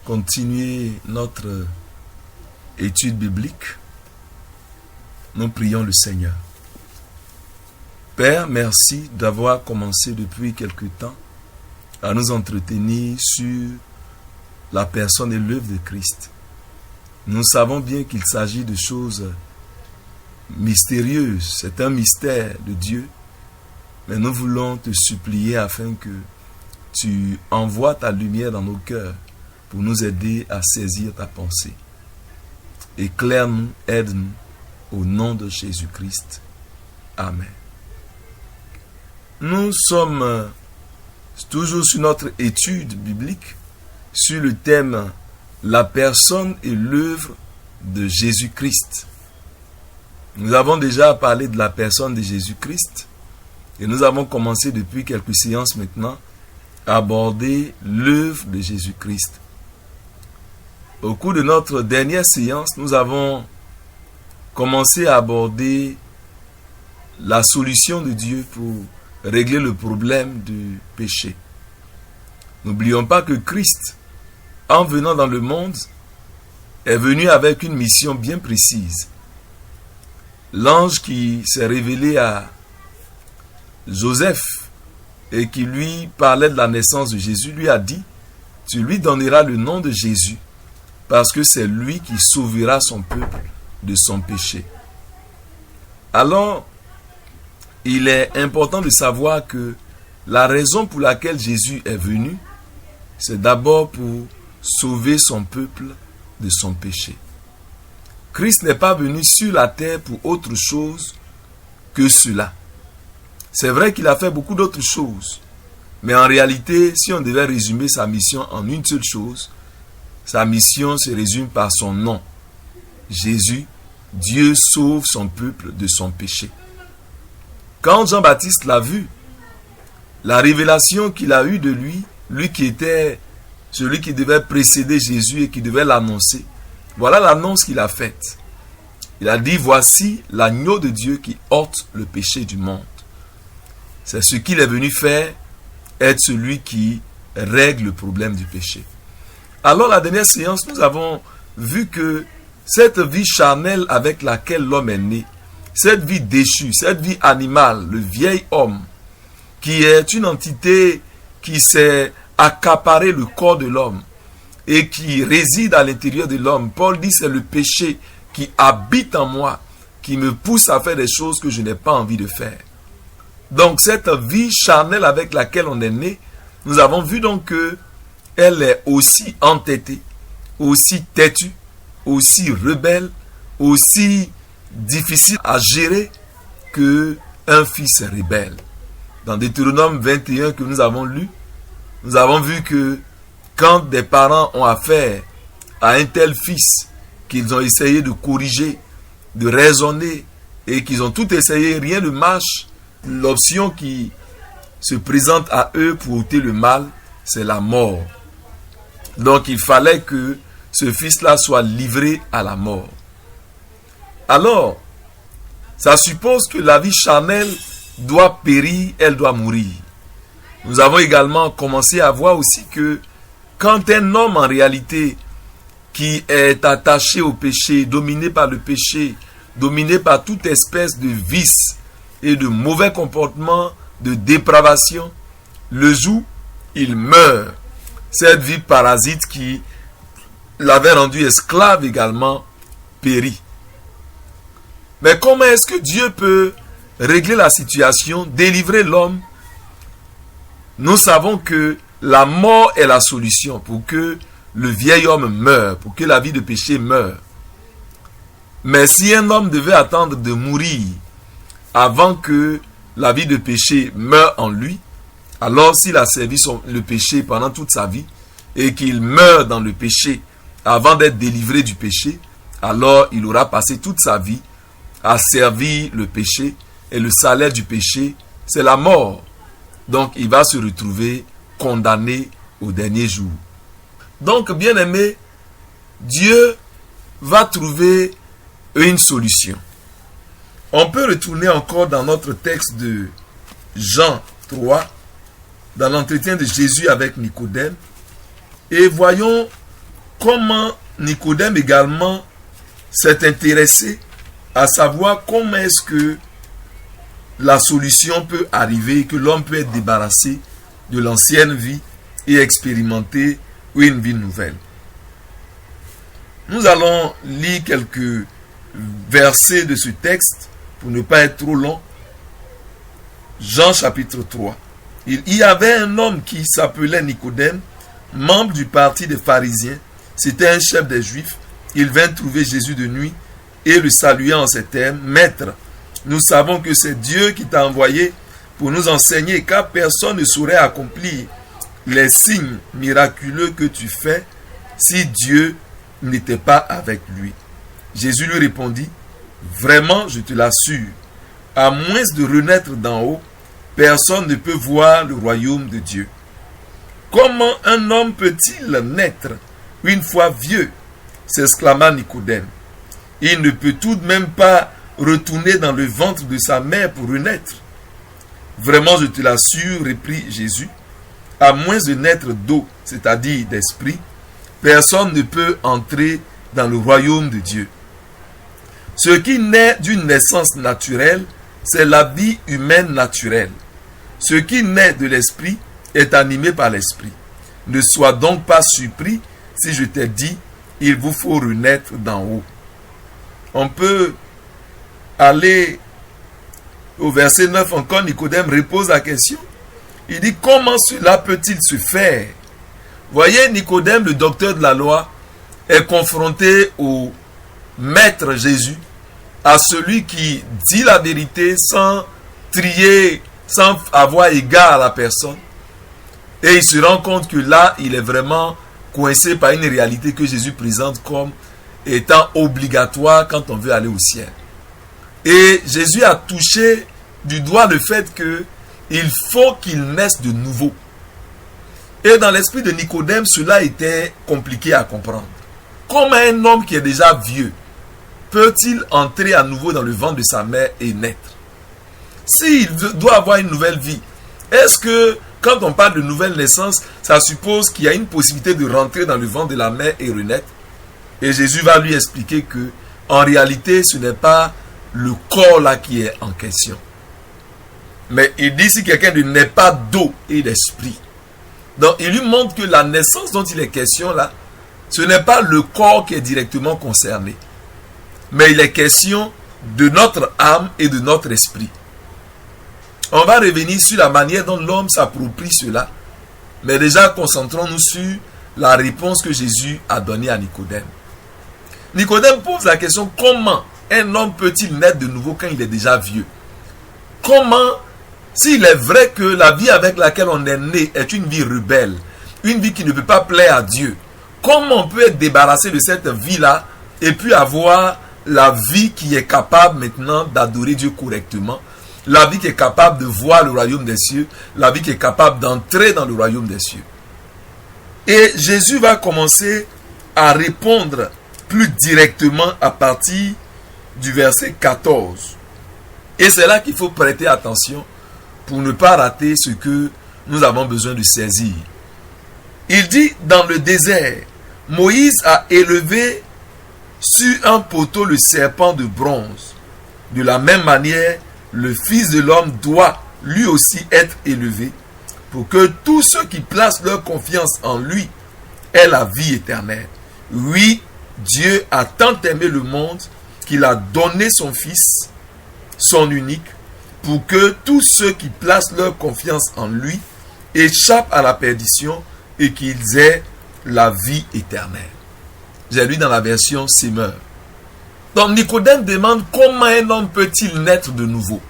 continuer notre étude biblique, nous prions le Seigneur. Père, merci d'avoir commencé depuis quelque temps à nous entretenir sur la personne et l'œuvre de Christ. Nous savons bien qu'il s'agit de choses mystérieuses, c'est un mystère de Dieu, mais nous voulons te supplier afin que tu envoies ta lumière dans nos cœurs pour nous aider à saisir ta pensée. Éclaire-nous, aide-nous, au nom de Jésus-Christ. Amen. Nous sommes toujours sur notre étude biblique, sur le thème « La personne et l'œuvre de Jésus-Christ ». Nous avons déjà parlé de la personne de Jésus-Christ et nous avons commencé depuis quelques séances maintenant à aborder l'œuvre de Jésus-Christ. Au cours de notre dernière séance, nous avons commencé à aborder la solution de Dieu pour régler le problème du péché. N'oublions pas que Christ, en venant dans le monde, est venu avec une mission bien précise. L'ange qui s'est révélé à Joseph et qui lui parlait de la naissance de Jésus, lui a dit, tu lui donneras le nom de Jésus, parce que c'est lui qui sauvera son peuple de son péché. Alors, il est important de savoir que la raison pour laquelle Jésus est venu, c'est d'abord pour sauver son peuple de son péché. Christ n'est pas venu sur la terre pour autre chose que cela. C'est vrai qu'il a fait beaucoup d'autres choses, mais en réalité, si on devait résumer sa mission en une seule chose, sa mission se résume par son nom. Jésus, Dieu sauve son peuple de son péché. Quand Jean-Baptiste l'a vu, la révélation qu'il a eue de lui, lui qui était celui qui devait précéder Jésus et qui devait l'annoncer, voilà l'annonce qu'il a faite. Il a dit, voici l'agneau de Dieu qui ôte le péché du monde. C'est ce qu'il est venu faire, être celui qui règle le problème du péché. Alors, la dernière séance, nous avons vu que cette vie charnelle avec laquelle l'homme est né, cette vie déchue, cette vie animale, le vieil homme, qui est une entité qui s'est accaparé le corps de l'homme et qui réside à l'intérieur de l'homme. Paul dit, c'est le péché qui habite en moi, qui me pousse à faire des choses que je n'ai pas envie de faire. Donc, cette vie charnelle avec laquelle on est né, nous avons vu donc que elle est aussi entêtée, aussi têtue, aussi rebelle, aussi difficile à gérer que un fils rebelle. Dans Deutéronome 21 que nous avons lu, nous avons vu que quand des parents ont affaire à un tel fils qu'ils ont essayé de corriger, de raisonner et qu'ils ont tout essayé, rien ne marche, l'option qui se présente à eux pour ôter le mal, c'est la mort. Donc il fallait que ce fils-là soit livré à la mort. Alors, ça suppose que la vie charnelle doit périr, elle doit mourir. Nous avons également commencé à voir aussi que quand un homme en réalité qui est attaché au péché, dominé par le péché, dominé par toute espèce de vice et de mauvais comportement, de dépravation, le jour, il meurt. Cette vie parasite qui l'avait rendu esclave également périt. Mais comment est-ce que Dieu peut régler la situation, délivrer l'homme? Nous savons que la mort est la solution pour que le vieil homme meure, pour que la vie de péché meure. Mais si un homme devait attendre de mourir avant que la vie de péché meure en lui, alors s'il a servi le péché pendant toute sa vie et qu'il meurt dans le péché avant d'être délivré du péché, alors il aura passé toute sa vie à servir le péché et le salaire du péché, c'est la mort. Donc il va se retrouver condamné au dernier jour. Donc bien aimé, Dieu va trouver une solution. On peut retourner encore dans notre texte de Jean 3, dans l'entretien de Jésus avec Nicodème, et voyons comment Nicodème également s'est intéressé à savoir comment est-ce que la solution peut arriver, que l'homme peut être débarrassé de l'ancienne vie et expérimenter une vie nouvelle. Nous allons lire quelques versets de ce texte pour ne pas être trop long. Jean chapitre 3. Il y avait un homme qui s'appelait Nicodème, membre du parti des pharisiens. C'était un chef des Juifs. Il vint trouver Jésus de nuit et le saluait en ces termes: Maître, nous savons que c'est Dieu qui t'a envoyé pour nous enseigner, car personne ne saurait accomplir les signes miraculeux que tu fais si Dieu n'était pas avec lui. Jésus lui répondit: Vraiment, je te l'assure, à moins de renaître d'en haut, personne ne peut voir le royaume de Dieu. Comment un homme peut-il naître une fois vieux? S'exclama Nicodème. Il ne peut tout de même pas retourner dans le ventre de sa mère pour renaître. Vraiment, je te l'assure, reprit Jésus, à moins de naître d'eau, c'est-à-dire d'esprit, personne ne peut entrer dans le royaume de Dieu. Ce qui naît d'une naissance naturelle, c'est la vie humaine naturelle. Ce qui naît de l'esprit est animé par l'esprit. Ne sois donc pas surpris si je t'ai dit, il vous faut renaître d'en haut. On peut aller au verset 9 encore. Nicodème repose la question. Il dit: comment cela peut-il se faire? Voyez, Nicodème, le docteur de la loi, est confronté au maître Jésus, à celui qui dit la vérité sans trier, sans avoir égard à la personne. Et il se rend compte que là, il est vraiment coincé par une réalité que Jésus présente comme étant obligatoire quand on veut aller au ciel. Et Jésus a touché du doigt le fait que il faut qu'il naisse de nouveau. Et dans l'esprit de Nicodème, cela était compliqué à comprendre. Comment un homme qui est déjà vieux peut-il entrer à nouveau dans le ventre de sa mère et naître? S'il doit avoir une nouvelle vie, est-ce que quand on parle de nouvelle naissance, ça suppose qu'il y a une possibilité de rentrer dans le ventre de la mère et renaître? Et Jésus va lui expliquer que, en réalité, ce n'est pas le corps là qui est en question. Mais il dit, si quelqu'un ne naît pas d'eau et d'esprit. Donc, il lui montre que la naissance dont il est question là, ce n'est pas le corps qui est directement concerné. Mais il est question de notre âme et de notre esprit. On va revenir sur la manière dont l'homme s'approprie cela. Mais déjà, concentrons-nous sur la réponse que Jésus a donnée à Nicodème. Nicodème pose la question: comment un homme peut-il naître de nouveau quand il est déjà vieux? Comment, s'il est vrai que la vie avec laquelle on est né est une vie rebelle, une vie qui ne peut pas plaire à Dieu, comment on peut être débarrassé de cette vie-là et puis avoir la vie qui est capable maintenant d'adorer Dieu correctement, la vie qui est capable de voir le royaume des cieux, la vie qui est capable d'entrer dans le royaume des cieux? Et Jésus va commencer à répondre plus directement à partir du verset 14. Et c'est là qu'il faut prêter attention pour ne pas rater ce que nous avons besoin de saisir. Il dit: dans le désert, Moïse a élevé sur un poteau le serpent de bronze. De la même manière, le Fils de l'homme doit lui aussi être élevé, pour que tous ceux qui placent leur confiance en lui aient la vie éternelle. Oui, Dieu a tant aimé le monde qu'il a donné son Fils, son unique, pour que tous ceux qui placent leur confiance en lui échappent à la perdition et qu'ils aient la vie éternelle. J'ai lu dans la version Semeur. Donc Nicodème demande comment un homme peut-il naître de nouveau?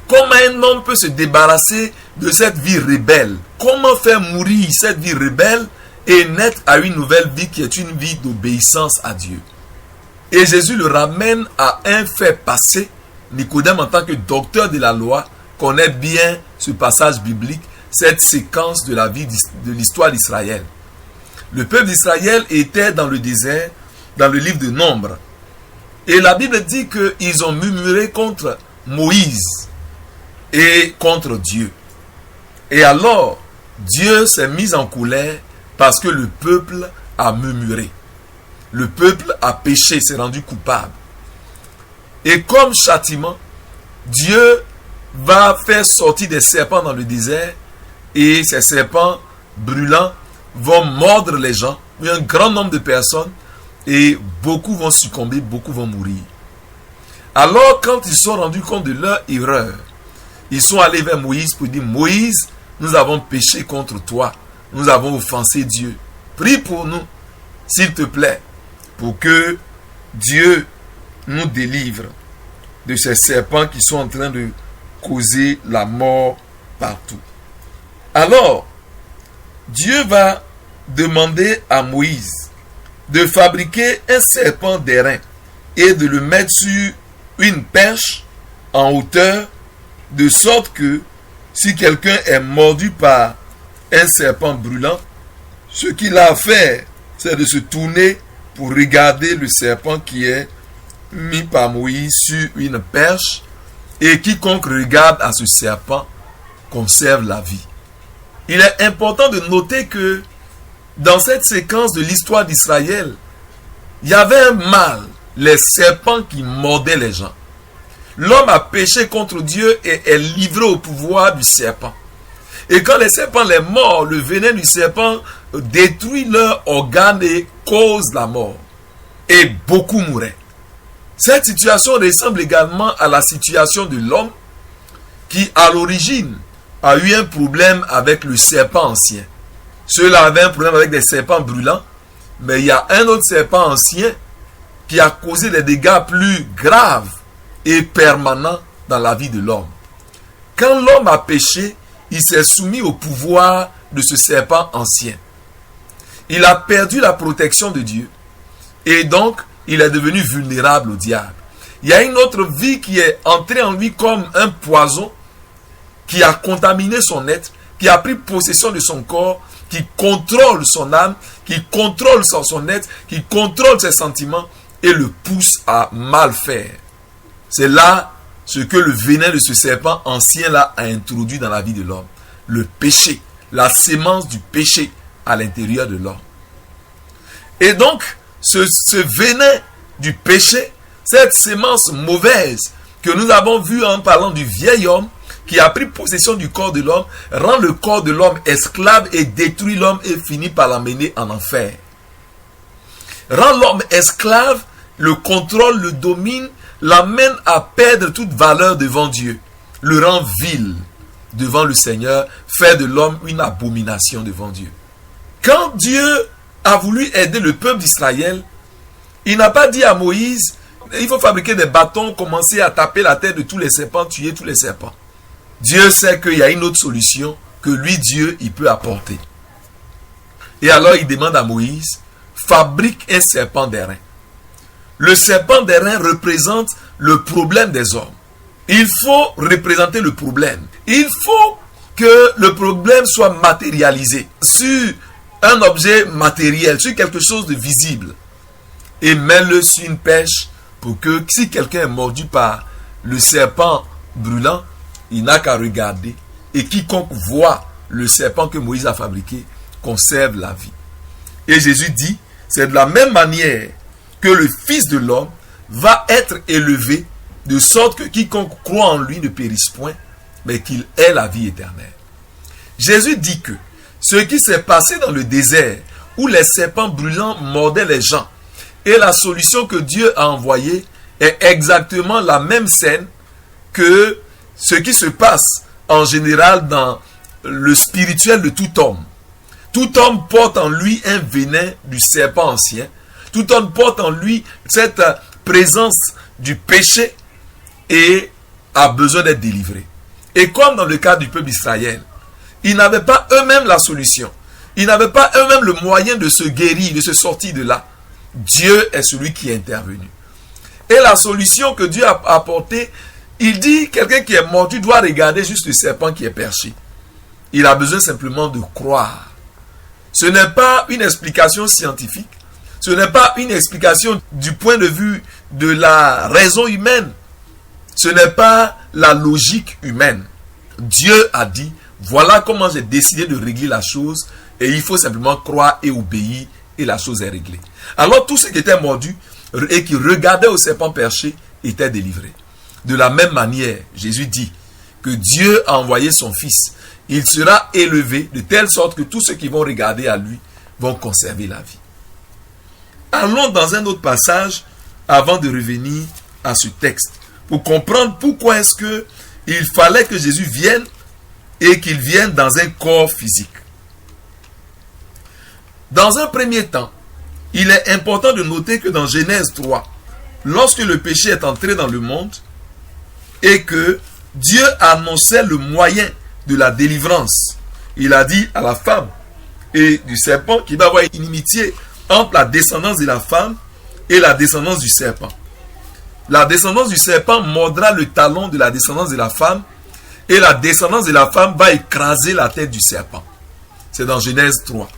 Comment un homme peut se débarrasser de cette vie rebelle? Comment faire mourir cette vie rebelle et naître à une nouvelle vie qui est une vie d'obéissance à Dieu? Et Jésus le ramène à un fait passé. Nicodème, en tant que docteur de la loi, connaît bien ce passage biblique, cette séquence de la vie de l'histoire d'Israël. Le peuple d'Israël était dans le désert, dans le livre de Nombres. Et la Bible dit qu'ils ont murmuré contre Moïse et contre Dieu. Et alors, Dieu s'est mis en colère parce que le peuple a murmuré. le peuple a péché, s'est rendu coupable. Et comme châtiment, Dieu va faire sortir des serpents dans le désert et ces serpents brûlants vont mordre les gens, un grand nombre de personnes, et beaucoup vont succomber, beaucoup vont mourir. Alors quand ils se sont rendus compte de leur erreur, ils sont allés vers Moïse pour dire: Moïse, nous avons péché contre toi, nous avons offensé Dieu. Prie pour nous, s'il te plaît, pour que Dieu nous délivre de ces serpents qui sont en train de causer la mort partout. Alors, Dieu va demander à Moïse de fabriquer un serpent d'airain et de le mettre sur une perche en hauteur, de sorte que si quelqu'un est mordu par un serpent brûlant, ce qu'il a à faire, c'est de se tourner pour regarder le serpent qui est mis par Moïse sur une perche, et quiconque regarde à ce serpent conserve la vie. Il est important de noter que dans cette séquence de l'histoire d'Israël, il y avait un mal, les serpents qui mordaient les gens. L'homme a péché contre Dieu et est livré au pouvoir du serpent. Et quand les serpents les mordent, le venin du serpent détruit leurs organes et cause la mort. Et beaucoup mouraient. Cette situation ressemble également à la situation de l'homme qui, à l'origine, a eu un problème avec le serpent ancien. Ceux-là avaient un problème avec des serpents brûlants, mais il y a un autre serpent ancien qui a causé des dégâts plus graves et permanents dans la vie de l'homme. Quand l'homme a péché, il s'est soumis au pouvoir de ce serpent ancien. Il a perdu la protection de Dieu et donc il est devenu vulnérable au diable. Il y a une autre vie qui est entrée en lui comme un poison qui a contaminé son être, qui a pris possession de son corps, qui contrôle son âme, qui contrôle son être, qui contrôle ses sentiments et le pousse à mal faire. C'est là ce que le venin de ce serpent ancien-là a introduit dans la vie de l'homme. Le péché, la sémence du péché à l'intérieur de l'homme. Et donc, ce venin du péché, cette sémence mauvaise que nous avons vue en parlant du vieil homme qui a pris possession du corps de l'homme, rend le corps de l'homme esclave et détruit l'homme et finit par l'amener en enfer. Rend l'homme esclave, le contrôle, le domine, l'amène à perdre toute valeur devant Dieu, le rend vil devant le Seigneur, fait de l'homme une abomination devant Dieu. Quand Dieu a voulu aider le peuple d'Israël, il n'a pas dit à Moïse: il faut fabriquer des bâtons, commencer à taper la tête de tous les serpents, tuer tous les serpents. Dieu sait qu'il y a une autre solution que lui, Dieu, il peut apporter. Et alors il demande à Moïse: fabrique un serpent d'airain. Le serpent d'airain représente le problème des hommes. Il faut représenter le problème. Il faut que le problème soit matérialisé sur un objet matériel, sur quelque chose de visible. Et mets-le sur une perche pour que si quelqu'un est mordu par le serpent brûlant, il n'a qu'à regarder. Et quiconque voit le serpent que Moïse a fabriqué conserve la vie. Et Jésus dit, c'est de la même manière que le Fils de l'homme va être élevé, de sorte que quiconque croit en lui ne périsse point, mais qu'il ait la vie éternelle. Jésus dit que ce qui s'est passé dans le désert, où les serpents brûlants mordaient les gens, et la solution que Dieu a envoyée est exactement la même scène que ce qui se passe en général dans le spirituel de tout homme. Tout homme porte en lui un venin du serpent ancien. Tout homme porte en lui cette présence du péché et a besoin d'être délivré. Et comme dans le cas du peuple d'Israël, ils n'avaient pas eux-mêmes la solution. Ils n'avaient pas eux-mêmes le moyen de se guérir, de se sortir de là. Dieu est celui qui est intervenu. Et la solution que Dieu a apportée, il dit, quelqu'un qui est mordu doit regarder juste le serpent qui est perché. Il a besoin simplement de croire. Ce n'est pas une explication scientifique. Ce n'est pas une explication du point de vue de la raison humaine. Ce n'est pas la logique humaine. Dieu a dit, voilà comment j'ai décidé de régler la chose et il faut simplement croire et obéir et la chose est réglée. Alors tous ceux qui étaient mordus et qui regardaient au serpent perché étaient délivrés. De la même manière, Jésus dit que Dieu a envoyé son Fils. Il sera élevé de telle sorte que tous ceux qui vont regarder à lui vont conserver la vie. Allons dans un autre passage avant de revenir à ce texte pour comprendre pourquoi est-ce que il fallait que Jésus vienne et qu'il vienne dans un corps physique. Dans un premier temps, il est important de noter que dans Genèse 3, lorsque le péché est entré dans le monde et que Dieu annonçait le moyen de la délivrance, il a dit à la femme et du serpent qu'il va y avoir une inimitié entre la descendance de la femme et la descendance du serpent. La descendance du serpent mordra le talon de la descendance de la femme et la descendance de la femme va écraser la tête du serpent. C'est dans Genèse 3.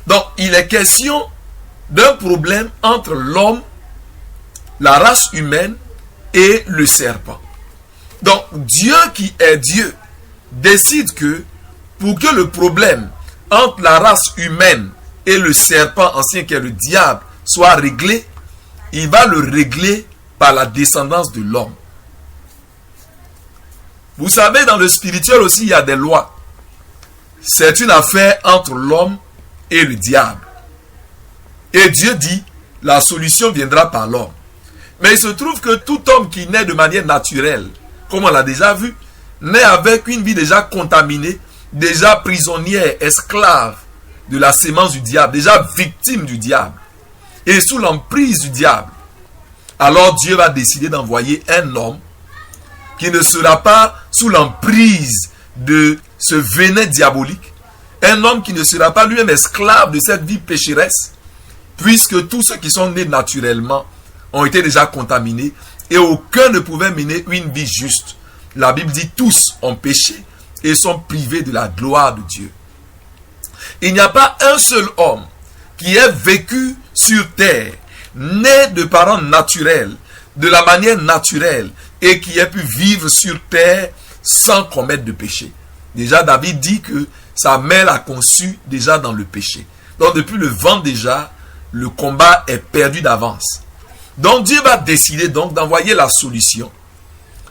Donc, il est question d'un problème entre l'homme, la race humaine et le serpent. Donc, Dieu qui est Dieu décide que pour que le problème entre la race humaine et le serpent ancien qui est le diable soit réglé, il va le régler par la descendance de l'homme. Vous savez, dans le spirituel aussi, il y a des lois. C'est une affaire entre l'homme et le diable. Et Dieu dit, la solution viendra par l'homme. Mais il se trouve que tout homme qui naît de manière naturelle, comme on l'a déjà vu, naît avec une vie déjà contaminée, déjà prisonnière, esclave de la sémence du diable, déjà victime du diable, et sous l'emprise du diable. Alors Dieu va décider d'envoyer un homme qui ne sera pas sous l'emprise de ce venin diabolique, un homme qui ne sera pas lui-même esclave de cette vie pécheresse, puisque tous ceux qui sont nés naturellement ont été déjà contaminés et aucun ne pouvait mener une vie juste. La Bible dit tous ont péché et sont privés de la gloire de Dieu. Il n'y a pas un seul homme qui ait vécu sur terre, né de parents naturels, de la manière naturelle, et qui ait pu vivre sur terre sans commettre de péché. Déjà, David dit que sa mère l'a conçu déjà dans le péché. Donc, depuis le ventre déjà, le combat est perdu d'avance. Donc, Dieu va décider donc d'envoyer la solution,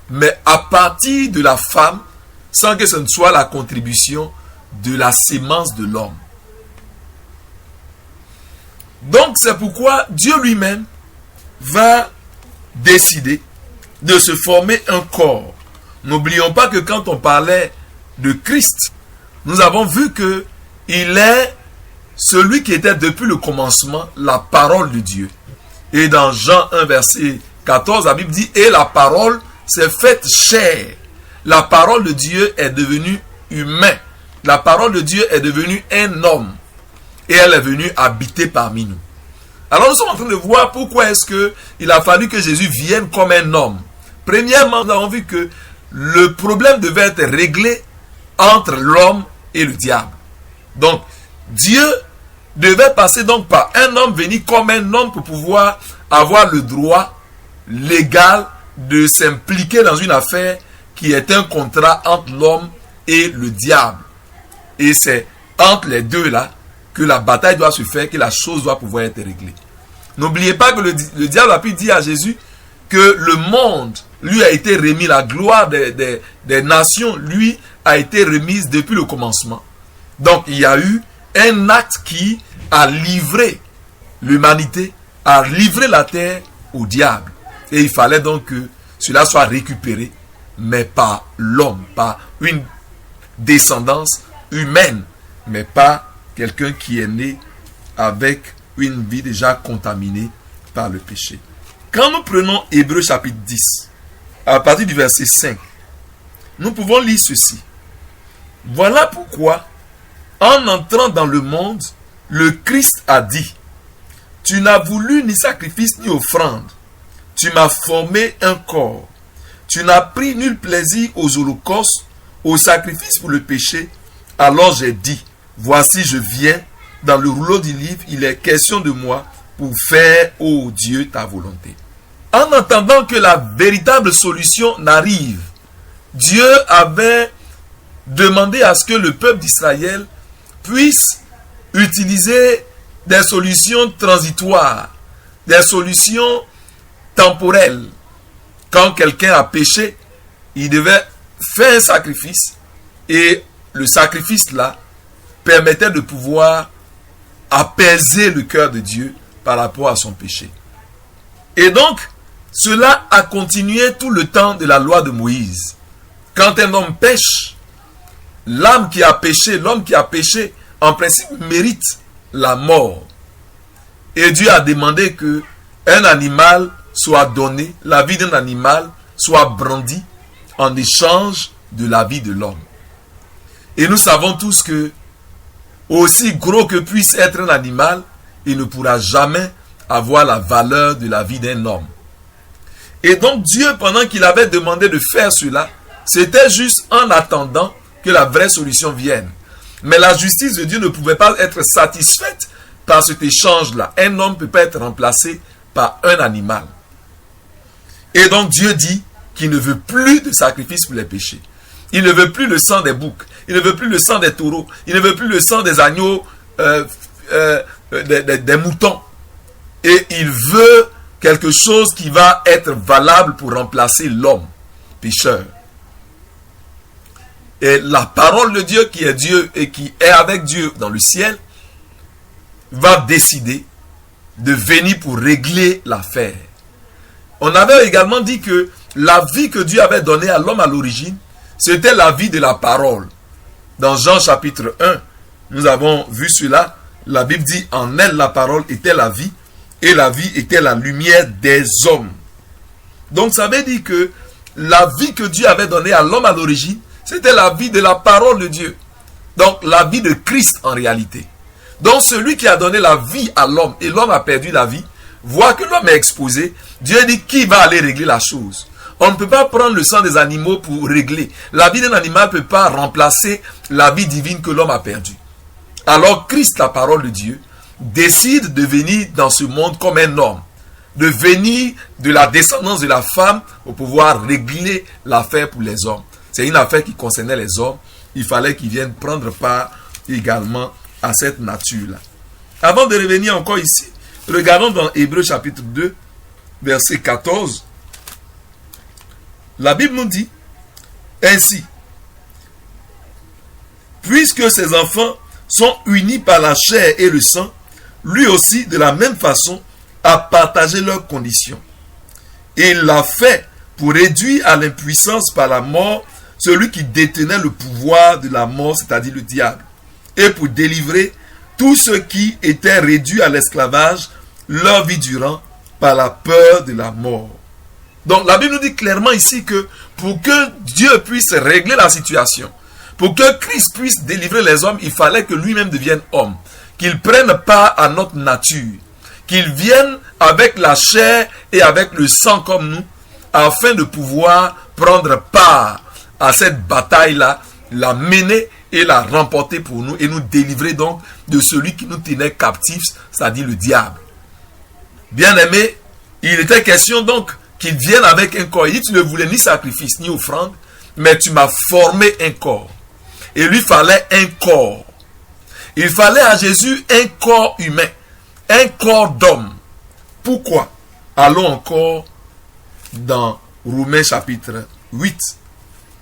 mais à partir de la femme, sans que ce ne soit la contribution de la sémence de l'homme. Donc, c'est pourquoi Dieu lui-même va décider de se former un corps. N'oublions pas que quand on parlait de Christ, nous avons vu que il est celui qui était depuis le commencement la parole de Dieu. Et dans Jean 1 verset 14, la Bible dit « Et la parole s'est faite chair ». La parole de Dieu est devenue humain. La parole de Dieu est devenue un homme. Et elle est venue habiter parmi nous. Alors nous sommes en train de voir pourquoi est-ce qu'il a fallu que Jésus vienne comme un homme. Premièrement, nous avons vu que le problème devait être réglé entre l'homme et le diable. Donc, Dieu devait passer donc par un homme, venir comme un homme pour pouvoir avoir le droit légal de s'impliquer dans une affaire qui est un contrat entre l'homme et le diable. Et c'est entre les deux là que la bataille doit se faire, que la chose doit pouvoir être réglée. N'oubliez pas que le diable a pu dire à Jésus que le monde lui a été remis, la gloire des nations lui a été remise depuis le commencement. Donc il y a eu un acte qui a livré l'humanité, a livré la terre au diable. Et il fallait donc que cela soit récupéré, mais par l'homme, par une descendance humaine, mais pas quelqu'un qui est né avec une vie déjà contaminée par le péché. Quand nous prenons Hébreux chapitre 10, à partir du verset 5, nous pouvons lire ceci. Voilà pourquoi, en entrant dans le monde, le Christ a dit, « Tu n'as voulu ni sacrifice ni offrande. Tu m'as formé un corps. Tu n'as pris nul plaisir aux holocaustes, aux sacrifices pour le péché. Alors j'ai dit, voici je viens, dans le rouleau du livre, il est question de moi pour faire, ô Dieu, ta volonté. » En attendant que la véritable solution n'arrive, Dieu avait demandé à ce que le peuple d'Israël puisse utiliser des solutions transitoires, des solutions temporelles. Quand quelqu'un a péché, il devait faire un sacrifice et le sacrifice là permettait de pouvoir apaiser le cœur de Dieu par rapport à son péché. Et donc, cela a continué tout le temps de la loi de Moïse. Quand un homme pêche, l'homme qui a péché, en principe, mérite la mort. Et Dieu a demandé que un animal soit donné, la vie d'un animal soit brandie en échange de la vie de l'homme. Et nous savons tous que, aussi gros que puisse être un animal, il ne pourra jamais avoir la valeur de la vie d'un homme. Et donc Dieu, pendant qu'il avait demandé de faire cela, c'était juste en attendant que la vraie solution vienne. Mais la justice de Dieu ne pouvait pas être satisfaite par cet échange-là. Un homme ne peut pas être remplacé par un animal. Et donc Dieu dit qu'il ne veut plus de sacrifice pour les péchés. Il ne veut plus le sang des boucs. Il ne veut plus le sang des taureaux. Il ne veut plus le sang des agneaux, des moutons. Et il veut quelque chose qui va être valable pour remplacer l'homme pécheur. Et la parole de Dieu qui est Dieu et qui est avec Dieu dans le ciel va décider de venir pour régler l'affaire. On avait également dit que la vie que Dieu avait donnée à l'homme à l'origine, c'était la vie de la parole. Dans Jean chapitre 1, nous avons vu cela. La Bible dit, en elle la parole était la vie, et la vie était la lumière des hommes. Donc ça veut dire que la vie que Dieu avait donnée à l'homme à l'origine, c'était la vie de la parole de Dieu. Donc la vie de Christ en réalité. Donc celui qui a donné la vie à l'homme, et l'homme a perdu la vie, voit que l'homme est exposé. Dieu dit, qui va aller régler la chose? On ne peut pas prendre le sang des animaux pour régler. La vie d'un animal ne peut pas remplacer la vie divine que l'homme a perdue. Alors Christ, la parole de Dieu, décide de venir dans ce monde comme un homme, de venir de la descendance de la femme pour pouvoir régler l'affaire pour les hommes. C'est une affaire qui concernait les hommes. Il fallait qu'ils viennent prendre part également à cette nature-là. Avant de revenir encore ici, regardons dans Hébreux chapitre 2, verset 14. La Bible nous dit ainsi: puisque ses enfants sont unis par la chair et le sang, lui aussi, de la même façon, a partagé leurs conditions. Et il l'a fait pour réduire à l'impuissance par la mort celui qui détenait le pouvoir de la mort, c'est-à-dire le diable, et pour délivrer tous ceux qui étaient réduits à l'esclavage leur vie durant par la peur de la mort. Donc la Bible nous dit clairement ici que pour que Dieu puisse régler la situation, pour que Christ puisse délivrer les hommes, il fallait que lui-même devienne homme, qu'il prenne part à notre nature, qu'il vienne avec la chair et avec le sang comme nous, afin de pouvoir prendre part à cette bataille-là, la mener et la remporter pour nous, et nous délivrer donc de celui qui nous tenait captifs, c'est-à-dire le diable. Bien-aimé, il était question donc qu'il vienne avec un corps. Il dit, tu ne voulais ni sacrifice ni offrande, mais tu m'as formé un corps. Et lui fallait un corps. Il fallait à Jésus un corps humain, un corps d'homme. Pourquoi? Allons encore dans Romains chapitre 8.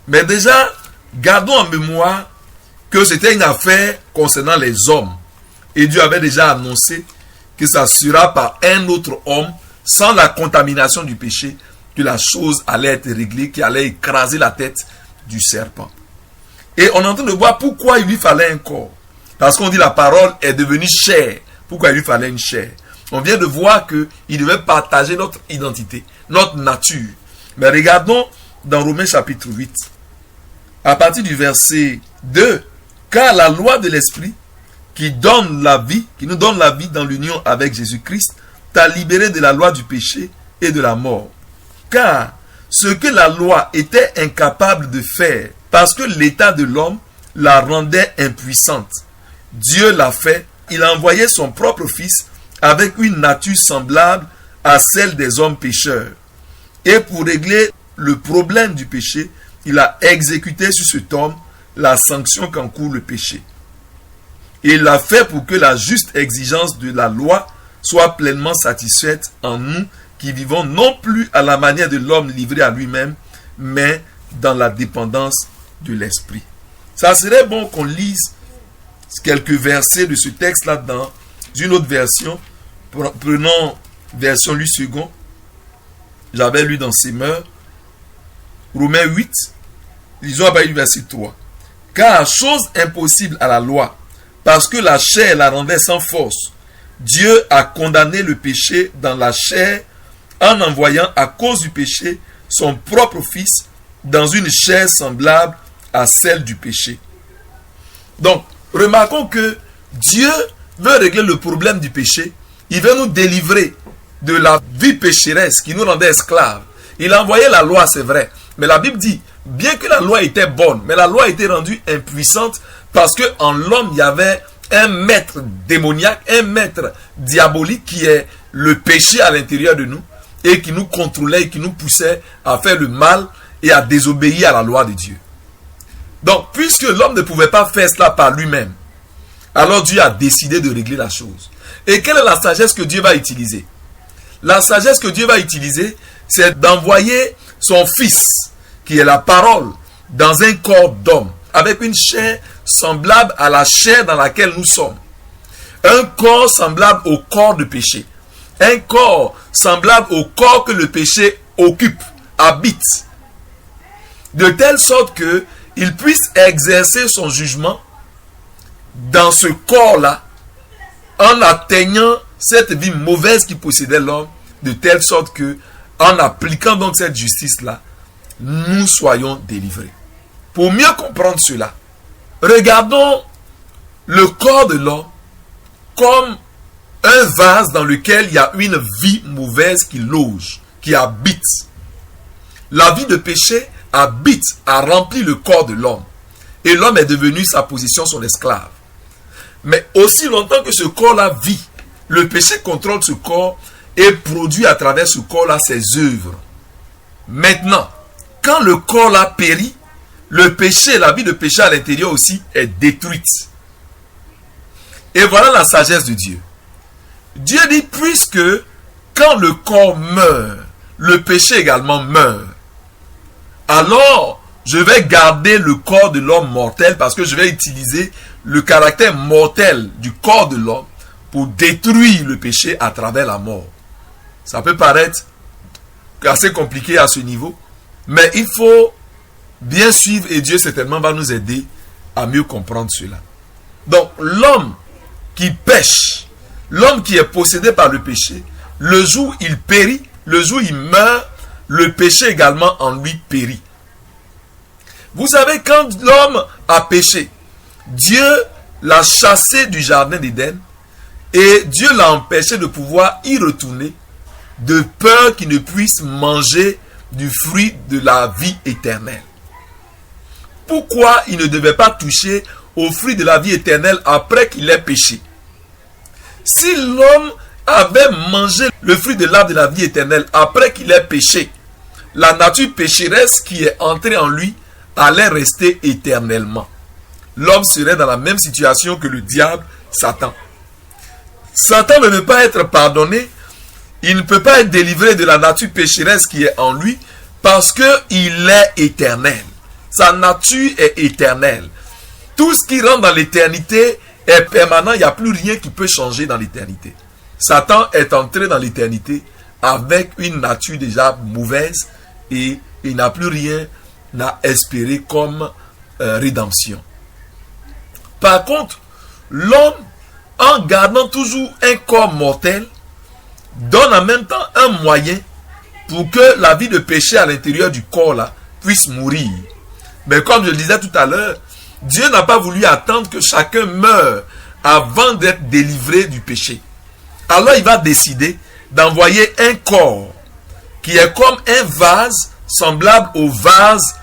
Mais déjà, gardons en mémoire que c'était une affaire concernant les hommes. Et Dieu avait déjà annoncé que ça sera par un autre homme, sans la contamination du péché, que la chose allait être réglée, qui allait écraser la tête du serpent. Et on est en train de voir pourquoi il lui fallait un corps. Parce qu'on dit la parole est devenue chair. Pourquoi il lui fallait une chair? On vient de voir qu'il devait partager notre identité, notre nature. Mais regardons dans Romains chapitre 8, à partir du verset 2. Car la loi de l'esprit qui donne la vie, qui nous donne la vie dans l'union avec Jésus-Christ, t'a libéré de la loi du péché et de la mort. Car ce que la loi était incapable de faire, parce que l'état de l'homme la rendait impuissante, Dieu l'a fait. Il a envoyé son propre fils avec une nature semblable à celle des hommes pécheurs. Et pour régler le problème du péché, il a exécuté sur cet homme la sanction qu'encourt le péché. Et il l'a fait pour que la juste exigence de la loi soit pleinement satisfaite en nous qui vivons non plus à la manière de l'homme livré à lui-même, mais dans la dépendance de l'esprit. Ça serait bon qu'on lise quelques versets de ce texte-là dans une autre version. Prenons version Louis II. J'avais lu dans ses mœurs. Romains 8. Lisons à partir du verset 3. Car chose impossible à la loi, parce que la chair la rendait sans force, Dieu a condamné le péché dans la chair en envoyant à cause du péché son propre Fils dans une chair semblable à celle du péché. Donc, remarquons que Dieu veut régler le problème du péché. Il veut nous délivrer de la vie pécheresse qui nous rendait esclaves. Il a envoyé la loi, c'est vrai. Mais la Bible dit, bien que la loi était bonne, mais la loi était rendue impuissante parce qu'en l'homme, il y avait un maître démoniaque, un maître diabolique qui est le péché à l'intérieur de nous et qui nous contrôlait et qui nous poussait à faire le mal et à désobéir à la loi de Dieu. Donc, puisque l'homme ne pouvait pas faire cela par lui-même, alors Dieu a décidé de régler la chose. Et quelle est la sagesse que Dieu va utiliser? La sagesse que Dieu va utiliser, c'est d'envoyer son Fils, qui est la parole, dans un corps d'homme, avec une chair semblable à la chair dans laquelle nous sommes. Un corps semblable au corps de péché. Un corps semblable au corps que le péché occupe, habite. De telle sorte que il puisse exercer son jugement dans ce corps-là, en atteignant cette vie mauvaise qui possédait l'homme, de telle sorte que, en appliquant donc cette justice-là, nous soyons délivrés. Pour mieux comprendre cela, regardons le corps de l'homme comme un vase dans lequel il y a une vie mauvaise qui loge, qui habite. La vie de péché habite, a rempli le corps de l'homme. Et l'homme est devenu sa position son esclave. Mais aussi longtemps que ce corps-là vit, le péché contrôle ce corps et produit à travers ce corps-là ses œuvres. Maintenant, quand le corps-là périt, le péché, la vie de péché à l'intérieur aussi est détruite. Et voilà la sagesse de Dieu. Dieu dit, puisque quand le corps meurt, le péché également meurt, alors je vais garder le corps de l'homme mortel parce que je vais utiliser le caractère mortel du corps de l'homme pour détruire le péché à travers la mort. Ça peut paraître assez compliqué à ce niveau, mais il faut bien suivre et Dieu certainement va nous aider à mieux comprendre cela. Donc l'homme qui pêche, l'homme qui est possédé par le péché, le jour où il périt, le jour où il meurt, le péché également en lui périt. Vous savez, quand l'homme a péché, Dieu l'a chassé du jardin d'Éden et Dieu l'a empêché de pouvoir y retourner de peur qu'il ne puisse manger du fruit de la vie éternelle. Pourquoi il ne devait pas toucher au fruit de la vie éternelle après qu'il ait péché? Si l'homme avait mangé le fruit de l'arbre de la vie éternelle après qu'il ait péché, la nature pécheresse qui est entrée en lui allait rester éternellement. L'homme serait dans la même situation que le diable, Satan. Satan ne peut pas être pardonné, il ne peut pas être délivré de la nature pécheresse qui est en lui parce qu'il est éternel. Sa nature est éternelle. Tout ce qui rentre dans l'éternité est permanent, il n'y a plus rien qui peut changer dans l'éternité. Satan est entré dans l'éternité avec une nature déjà mauvaise et il n'a plus rien à espérer comme rédemption. Par contre, l'homme, en gardant toujours un corps mortel, donne en même temps un moyen pour que la vie de péché à l'intérieur du corps là puisse mourir. Mais comme je le disais tout à l'heure, Dieu n'a pas voulu attendre que chacun meure avant d'être délivré du péché. Alors il va décider d'envoyer un corps qui est comme un vase semblable au vase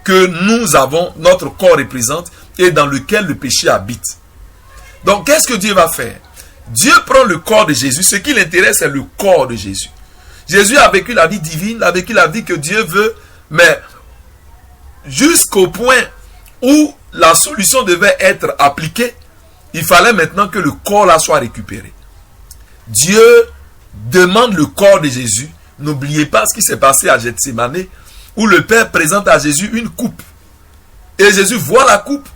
que nous avons, notre corps représente et dans lequel le péché habite. Donc qu'est-ce que Dieu va faire? Dieu prend le corps de Jésus. Ce qui l'intéresse, c'est le corps de Jésus. Jésus a vécu la vie divine, a vécu la vie que Dieu veut, mais jusqu'au point où la solution devait être appliquée, il fallait maintenant que le corps là soit récupéré. Dieu demande le corps de Jésus. N'oubliez pas ce qui s'est passé à Gethsémane, où le Père présente à Jésus une coupe. Et Jésus voit la coupe,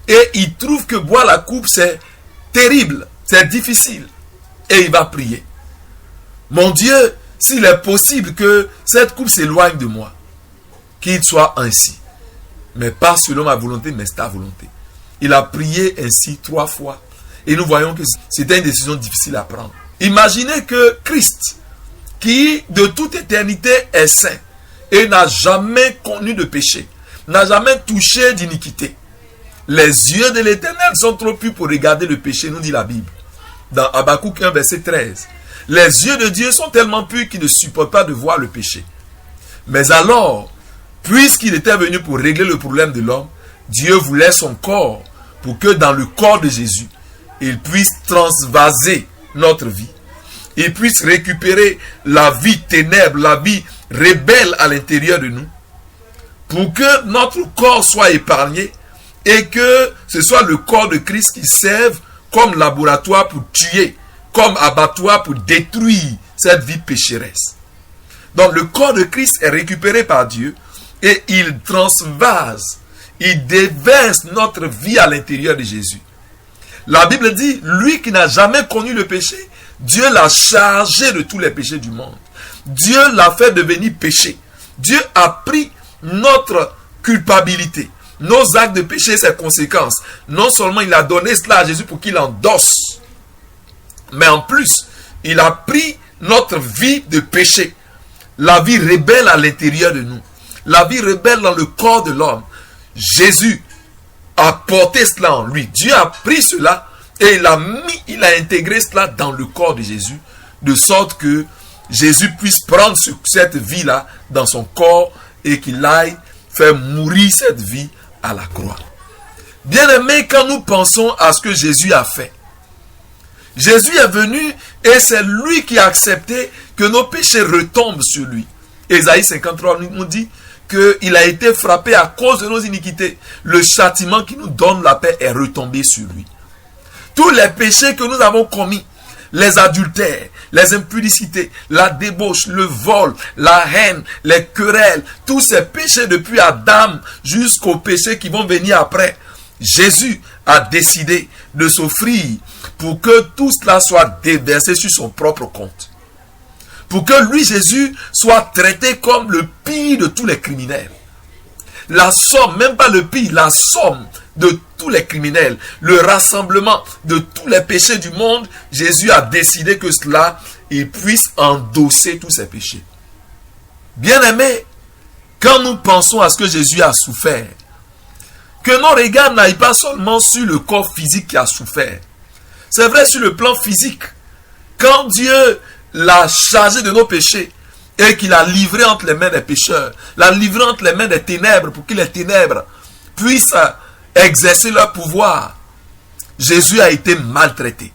et il trouve que boire la coupe, c'est terrible, c'est difficile. Et il va prier. Mon Dieu, s'il est possible que cette coupe s'éloigne de moi, qu'il soit ainsi. Mais pas selon ma volonté, mais ta volonté. Il a prié ainsi 3 fois. Et nous voyons que c'était une décision difficile à prendre. Imaginez que Christ, qui de toute éternité est saint et n'a jamais connu de péché, n'a jamais touché d'iniquité. Les yeux de l'Éternel sont trop purs pour regarder le péché, nous dit la Bible. Dans Habakkuk 1, verset 13. Les yeux de Dieu sont tellement purs qu'il ne supporte pas de voir le péché. Mais alors, puisqu'il était venu pour régler le problème de l'homme, Dieu voulait son corps pour que dans le corps de Jésus, il puisse transvaser notre vie. Il puisse récupérer la vie ténèbre, la vie rebelle à l'intérieur de nous, pour que notre corps soit épargné et que ce soit le corps de Christ qui serve comme laboratoire pour tuer, comme abattoir pour détruire cette vie pécheresse. Donc le corps de Christ est récupéré par Dieu et il transvase, il déverse notre vie à l'intérieur de Jésus. La Bible dit, lui qui n'a jamais connu le péché, Dieu l'a chargé de tous les péchés du monde. Dieu l'a fait devenir péché. Dieu a pris notre culpabilité, nos actes de péché et ses conséquences. Non seulement il a donné cela à Jésus pour qu'il endosse, mais en plus, il a pris notre vie de péché. La vie rebelle à l'intérieur de nous. La vie rebelle dans le corps de l'homme. Jésus a porté cela en lui. Dieu a pris cela et il a intégré cela dans le corps de Jésus, de sorte que Jésus puisse prendre cette vie-là dans son corps et qu'il aille faire mourir cette vie à la croix. Bien-aimés, quand nous pensons à ce que Jésus a fait, Jésus est venu et c'est lui qui a accepté que nos péchés retombent sur lui. Ésaïe 53 nous dit qu'il a été frappé à cause de nos iniquités. Le châtiment qui nous donne la paix est retombé sur lui. Tous les péchés que nous avons commis, les adultères, les impudicités, la débauche, le vol, la haine, les querelles, tous ces péchés depuis Adam jusqu'aux péchés qui vont venir après, Jésus a décidé de s'offrir pour que tout cela soit déversé sur son propre compte. Pour que lui, Jésus, soit traité comme le pire de tous les criminels. La somme, même pas le pire, la somme de tous les criminels, le rassemblement de tous les péchés du monde, Jésus a décidé que cela, il puisse endosser tous ces péchés. Bien-aimés, quand nous pensons à ce que Jésus a souffert, que nos regards n'aillent pas seulement sur le corps physique qui a souffert. C'est vrai sur le plan physique. Quand Dieu l'a chargé de nos péchés et qu'il l'a livré entre les mains des pécheurs, l'a livré entre les mains des ténèbres pour que les ténèbres puissent exercer leur pouvoir, Jésus a été maltraité.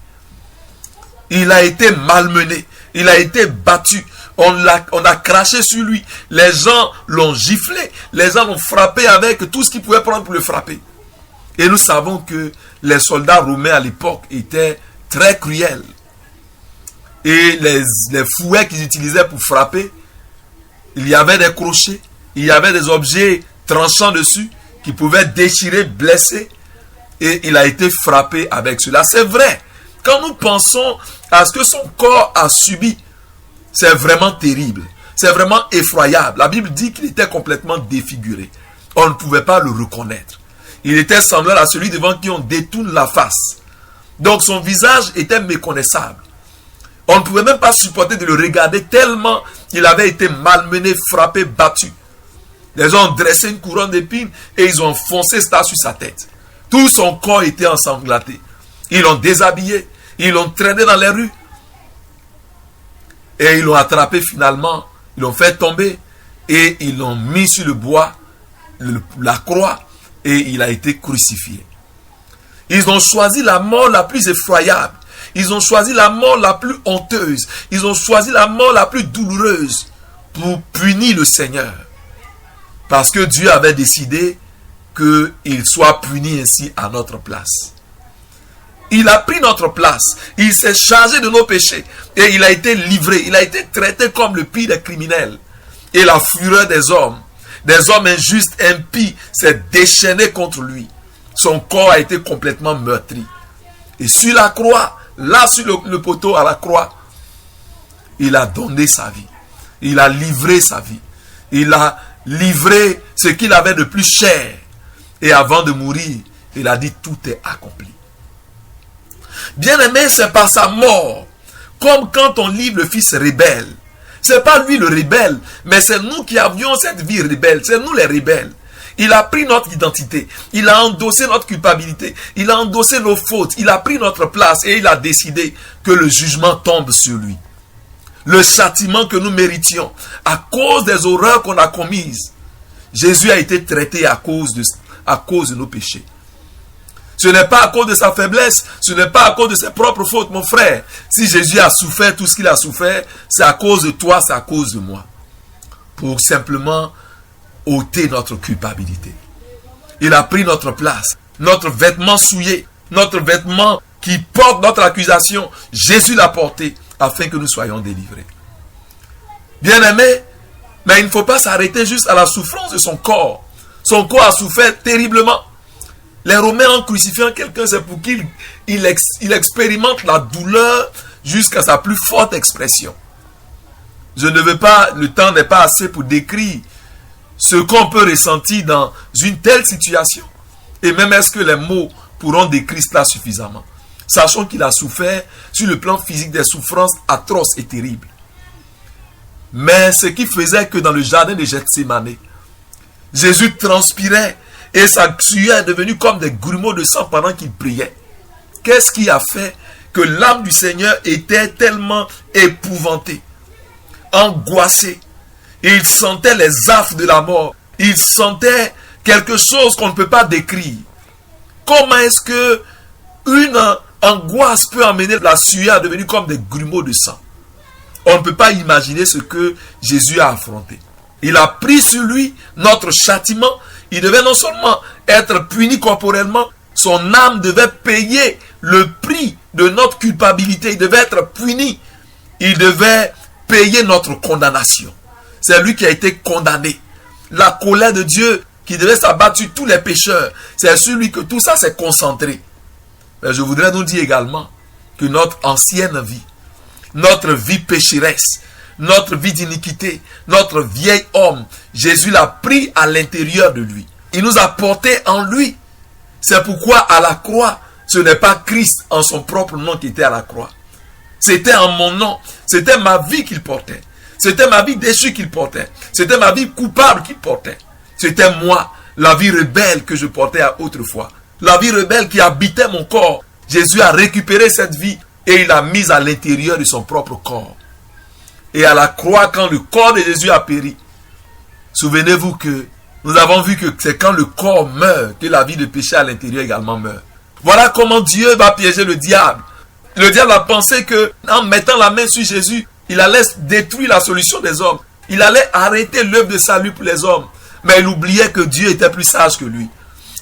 Il a été malmené. Il a été battu. On a craché sur lui. Les gens l'ont giflé. Les gens l'ont frappé avec tout ce qu'ils pouvaient prendre pour le frapper. Et nous savons que les soldats romains à l'époque étaient très cruels. Et les fouets qu'ils utilisaient pour frapper, il y avait des crochets, il y avait des objets tranchants dessus qui pouvaient déchirer, blesser. Et il a été frappé avec cela. C'est vrai. Quand nous pensons à ce que son corps a subi, c'est vraiment terrible. C'est vraiment effroyable. La Bible dit qu'il était complètement défiguré. On ne pouvait pas le reconnaître. Il était semblable à celui devant qui on détourne la face. Donc son visage était méconnaissable. On ne pouvait même pas supporter de le regarder tellement il avait été malmené, frappé, battu. Les gens ont dressé une couronne d'épines et ils ont enfoncé cela sur sa tête. Tout son corps était ensanglanté. Ils l'ont déshabillé. Ils l'ont traîné dans les rues. Et ils l'ont attrapé finalement. Ils l'ont fait tomber. Et ils l'ont mis sur le bois, la croix. Et il a été crucifié. Ils ont choisi la mort la plus effroyable. Ils ont choisi la mort la plus honteuse. Ils ont choisi la mort la plus douloureuse pour punir le Seigneur. Parce que Dieu avait décidé qu'il soit puni ainsi à notre place. Il a pris notre place. Il s'est chargé de nos péchés. Et il a été livré. Il a été traité comme le pire des criminels. Et la fureur des hommes injustes, impies, s'est déchaînée contre lui. Son corps a été complètement meurtri. Et sur la croix, là sur le poteau à la croix, il a donné sa vie. Il a livré sa vie. Il a livré ce qu'il avait de plus cher. Et avant de mourir, il a dit tout est accompli. Bien-aimé, c'est par sa mort. Comme quand on livre le fils rebelle. C'est pas lui le rebelle, mais c'est nous qui avions cette vie rebelle. C'est nous les rebelles. Il a pris notre identité. Il a endossé notre culpabilité. Il a endossé nos fautes. Il a pris notre place et il a décidé que le jugement tombe sur lui. Le châtiment que nous méritions à cause des horreurs qu'on a commises. Jésus a été traité à cause de nos péchés. Ce n'est pas à cause de sa faiblesse, ce n'est pas à cause de ses propres fautes, mon frère. Si Jésus a souffert tout ce qu'il a souffert, c'est à cause de toi, c'est à cause de moi. Pour simplement ôter notre culpabilité. Il a pris notre place, notre vêtement souillé, notre vêtement qui porte notre accusation. Jésus l'a porté afin que nous soyons délivrés. Bien-aimé, mais il ne faut pas s'arrêter juste à la souffrance de son corps. Son corps a souffert terriblement. Les Romains, en crucifiant quelqu'un, c'est pour qu'il expérimente la douleur jusqu'à sa plus forte expression. Je ne veux pas, le temps n'est pas assez pour décrire ce qu'on peut ressentir dans une telle situation. Et même est-ce que les mots pourront décrire cela suffisamment. Sachons qu'il a souffert sur le plan physique des souffrances atroces et terribles. Mais ce qui faisait que dans le jardin de Gethsémani, Jésus transpirait et sa sueur est devenue comme des grumeaux de sang pendant qu'il priait. Qu'est-ce qui a fait que l'âme du Seigneur était tellement épouvantée, angoissée? Il sentait les affres de la mort. Il sentait quelque chose qu'on ne peut pas décrire. Comment est-ce que une angoisse peut amener la sueur à devenir comme des grumeaux de sang? On ne peut pas imaginer ce que Jésus a affronté. Il a pris sur lui notre châtiment. Il devait non seulement être puni corporellement, son âme devait payer le prix de notre culpabilité. Il devait être puni. Il devait payer notre condamnation. C'est lui qui a été condamné. La colère de Dieu qui devait s'abattre sur tous les pécheurs, c'est sur lui que tout ça s'est concentré. Mais je voudrais nous dire également que notre ancienne vie, notre vie pécheresse, notre vie d'iniquité, notre vieil homme, Jésus l'a pris à l'intérieur de lui. Il nous a porté en lui. C'est pourquoi à la croix, ce n'est pas Christ en son propre nom qui était à la croix. C'était en mon nom. C'était ma vie qu'il portait. C'était ma vie déchue qu'il portait. C'était ma vie coupable qu'il portait. C'était moi, la vie rebelle que je portais autrefois. La vie rebelle qui habitait mon corps. Jésus a récupéré cette vie et il l'a mise à l'intérieur de son propre corps. Et à la croix, quand le corps de Jésus a péri, souvenez-vous que nous avons vu que c'est quand le corps meurt que la vie de péché à l'intérieur également meurt. Voilà comment Dieu va piéger le diable. Le diable a pensé que en mettant la main sur Jésus, il allait détruire la solution des hommes. Il allait arrêter l'œuvre de salut pour les hommes. Mais il oubliait que Dieu était plus sage que lui.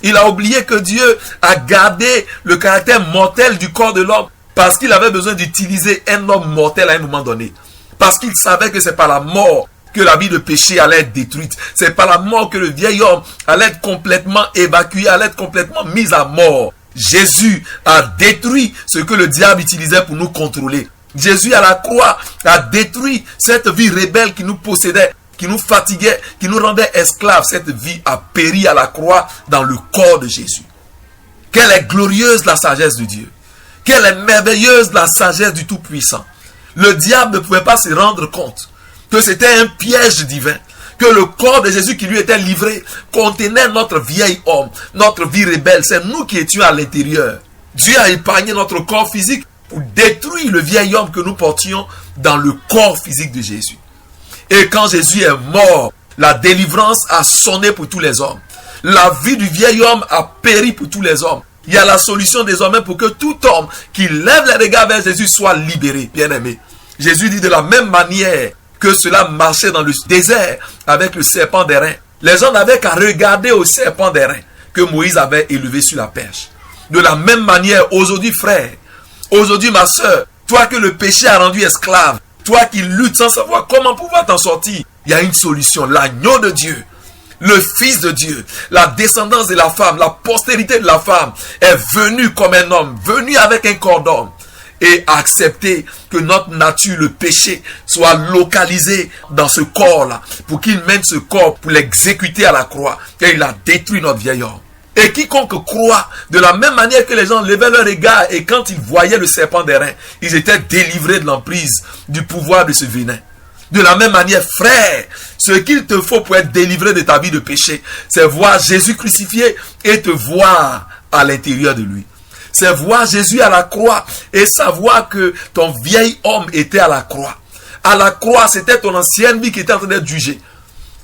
Il a oublié que Dieu a gardé le caractère mortel du corps de l'homme parce qu'il avait besoin d'utiliser un homme mortel à un moment donné. Parce qu'il savait que c'est par la mort que la vie de péché allait être détruite. C'est par la mort que le vieil homme allait être complètement évacué, allait être complètement mis à mort. Jésus a détruit ce que le diable utilisait pour nous contrôler. Jésus à la croix a détruit cette vie rebelle qui nous possédait, qui nous fatiguait, qui nous rendait esclaves. Cette vie a péri à la croix dans le corps de Jésus. Quelle est glorieuse la sagesse de Dieu. Quelle est merveilleuse la sagesse du Tout-Puissant. Le diable ne pouvait pas se rendre compte que c'était un piège divin, que le corps de Jésus qui lui était livré contenait notre vieil homme, notre vie rebelle. C'est nous qui étions à l'intérieur. Dieu a épargné notre corps physique pour détruire le vieil homme que nous portions dans le corps physique de Jésus. Et quand Jésus est mort, la délivrance a sonné pour tous les hommes. La vie du vieil homme a péri pour tous les hommes. Il y a la solution désormais pour que tout homme qui lève les regards vers Jésus soit libéré, bien-aimé. Jésus dit de la même manière que cela marchait dans le désert avec le serpent d'airain. Les gens n'avaient qu'à regarder au serpent d'airain que Moïse avait élevé sur la perche. De la même manière, aujourd'hui, frère, aujourd'hui, ma soeur, toi que le péché a rendu esclave, toi qui luttes sans savoir comment pouvoir t'en sortir, il y a une solution. L'agneau de Dieu, le Fils de Dieu, la descendance de la femme, la postérité de la femme, est venu comme un homme, venu avec un corps d'homme, et a accepté que notre nature, le péché, soit localisé dans ce corps-là, pour qu'il mène ce corps pour l'exécuter à la croix, et il a détruit notre vieil homme. Et quiconque croit, de la même manière que les gens levaient leur regard et quand ils voyaient le serpent d'airain, ils étaient délivrés de l'emprise, du pouvoir de ce venin. De la même manière, frère, ce qu'il te faut pour être délivré de ta vie de péché, c'est voir Jésus crucifié et te voir à l'intérieur de lui. C'est voir Jésus à la croix et savoir que ton vieil homme était à la croix. À la croix, c'était ton ancienne vie qui était en train d'être jugée.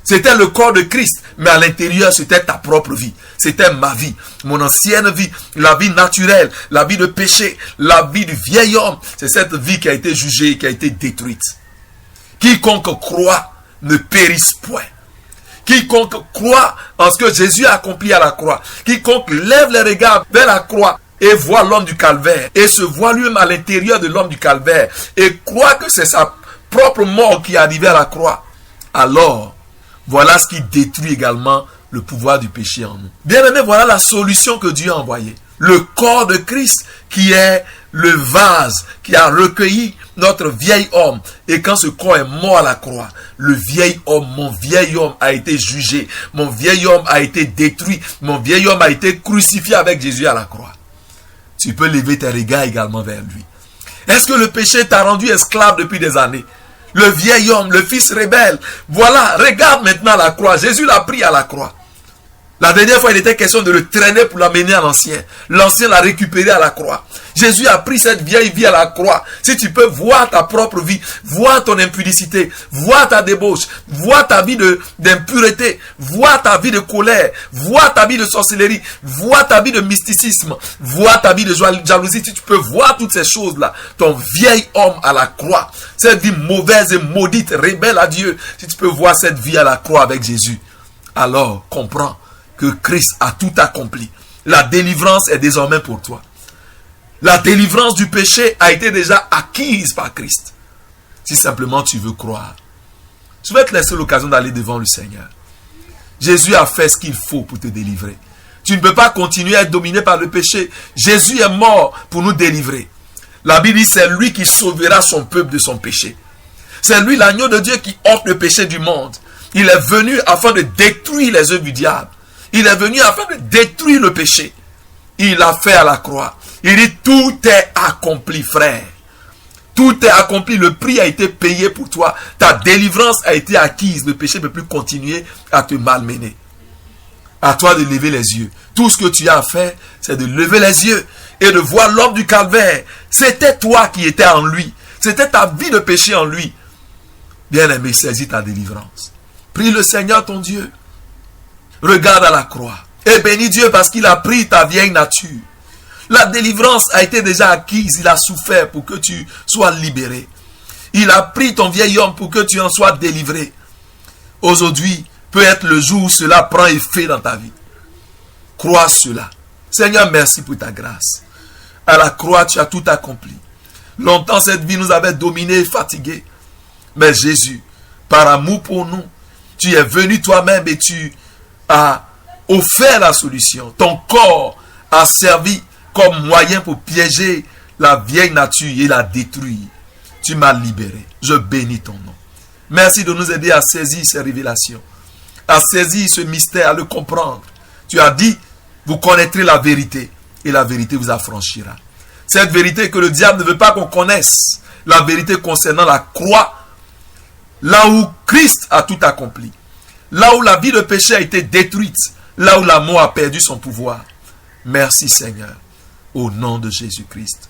C'était le corps de Christ, mais à l'intérieur, c'était ta propre vie. C'était ma vie, mon ancienne vie, la vie naturelle, la vie de péché, la vie du vieil homme. C'est cette vie qui a été jugée, qui a été détruite. Quiconque croit ne périsse point. Quiconque croit en ce que Jésus a accompli à la croix, quiconque lève les regards vers la croix et voit l'homme du calvaire, et se voit lui-même à l'intérieur de l'homme du calvaire, et croit que c'est sa propre mort qui est arrivée à la croix, alors, voilà ce qui détruit également le pouvoir du péché en nous. Bien aimé, voilà la solution que Dieu a envoyée. Le corps de Christ qui est le vase qui a recueilli notre vieil homme. Et quand ce corps est mort à la croix, le vieil homme, mon vieil homme a été jugé. Mon vieil homme a été détruit. Mon vieil homme a été crucifié avec Jésus à la croix. Tu peux lever tes regards également vers lui. Est-ce que le péché t'a rendu esclave depuis des années? Le vieil homme, le fils rebelle. Voilà, regarde maintenant la croix. Jésus l'a pris à la croix. La dernière fois, il était question de le traîner pour l'amener à l'ancien. L'ancien l'a récupéré à la croix. Jésus a pris cette vieille vie à la croix. Si tu peux voir ta propre vie, voir ton impudicité, voir ta débauche, voir ta vie d'impureté, voir ta vie de colère, voir ta vie de sorcellerie, voir ta vie de mysticisme, voir ta vie de jalousie, si tu peux voir toutes ces choses-là, ton vieil homme à la croix, cette vie mauvaise et maudite, rebelle à Dieu, si tu peux voir cette vie à la croix avec Jésus, alors comprends que Christ a tout accompli. La délivrance est désormais pour toi. La délivrance du péché a été déjà acquise par Christ. Si simplement tu veux croire. Je vais te laisser l'occasion d'aller devant le Seigneur. Jésus a fait ce qu'il faut pour te délivrer. Tu ne peux pas continuer à être dominé par le péché. Jésus est mort pour nous délivrer. La Bible dit c'est lui qui sauvera son peuple de son péché. C'est lui l'agneau de Dieu qui ôte le péché du monde. Il est venu afin de détruire les œuvres du diable. Il est venu afin de détruire le péché. Il l'a fait à la croix. Il dit tout est accompli, frère. Tout est accompli. Le prix a été payé pour toi. Ta délivrance a été acquise. Le péché ne peut plus continuer à te malmener. À toi de lever les yeux. Tout ce que tu as à faire, c'est de lever les yeux et de voir l'homme du calvaire. C'était toi qui étais en lui. C'était ta vie de péché en lui. Bien-aimé, saisis ta délivrance. Prie le Seigneur ton Dieu. Regarde à la croix. Et bénis Dieu parce qu'il a pris ta vieille nature. La délivrance a été déjà acquise. Il a souffert pour que tu sois libéré. Il a pris ton vieil homme pour que tu en sois délivré. Aujourd'hui peut être le jour où cela prend effet dans ta vie. Crois cela. Seigneur, merci pour ta grâce. À la croix, tu as tout accompli. Longtemps, cette vie nous avait dominés et fatigués. Mais Jésus, par amour pour nous, tu es venu toi-même et tu as offert la solution. Ton corps a servi comme moyen pour piéger la vieille nature et la détruire. Tu m'as libéré. Je bénis ton nom. Merci de nous aider à saisir ces révélations, à saisir ce mystère, à le comprendre. Tu as dit, vous connaîtrez la vérité et la vérité vous affranchira. Cette vérité que le diable ne veut pas qu'on connaisse, la vérité concernant la croix, là où Christ a tout accompli, là où la vie de péché a été détruite, là où la mort a perdu son pouvoir. Merci Seigneur, au nom de Jésus-Christ.